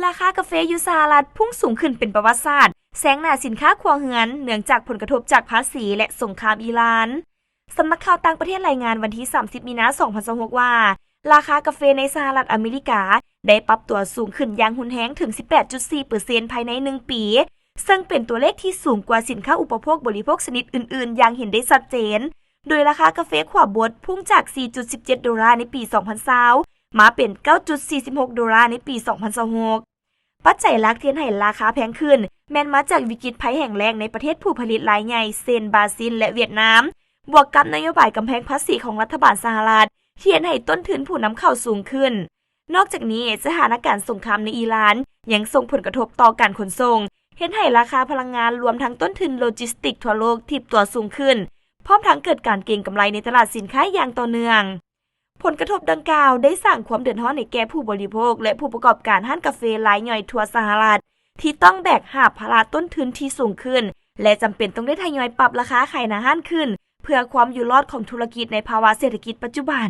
ราคากาแฟอยู่สหรัฐพุ่งสูงขึ้นเป็นประวัติศาสตร์แซงหน้าสินค้าครัวเรือนเนื่องจากผลกระทบจากภาษีและสงครามอิหร่านสำนักข่าวต่างประเทศรายงานวันที่ 30 มีนาคม 2026 ว่าราคากาแฟในสหรัฐอเมริกาได้ปรับตัวสูงขึ้นอย่างรุนแรงถึง 18.4% ภายใน 1 ปี ซึ่งเป็นตัวเลขที่สูงกว่าสินค้าอุปโภคบริโภคชนิดอื่นๆ อย่างเห็นได้ชัดเจน โดยราคากาแฟขวบดพุ่งจาก 4.17 ดอลลาร์ในปี 2020 มาเป็น 9.46 ดอลลาร์ในปี 2026 ปัจจัยหลักที่ให้ราคาแพงขึ้นแม้นมาจากวิกฤตภัยแห้งแล้งในประเทศผู้ผลิตรายใหญ่เช่นบราซิลและเวียดนาม บวกกับนโยบายกำแพงภาษีของรัฐบาลสหรัฐที่เห็นให้ต้นทุนผู้นำเข้าสูงขึ้น นอกจากนี้สถานการณ์สงครามในอิหร่านยังส่งผลกระทบต่อการขนส่งเห็นให้ราคาพลังงานรวมทั้งต้นทุนโลจิสติกทั่วโลกทิ่ตัวสูงขึ้นพร้อมทั้งเกิดการเก็งกำไรในตลาดสินค้าอย่างต่อเนื่องผลกระทบดังกล่าวได้สร้างความเดือดร้อนให้แก่ผู้บริโภคและผู้ประกอบการห้างกาแฟรายย่อยทั่วสหรัฐที่ต้องแบกหาบภาระต้นทุนที่สูงขึ้นและจำเป็นต้องได้ทยอยปรับราคาขายอาหารขึ้นเพื่อความอยู่รอดของธุรกิจในภาวะเศรษฐกิจปัจจุบัน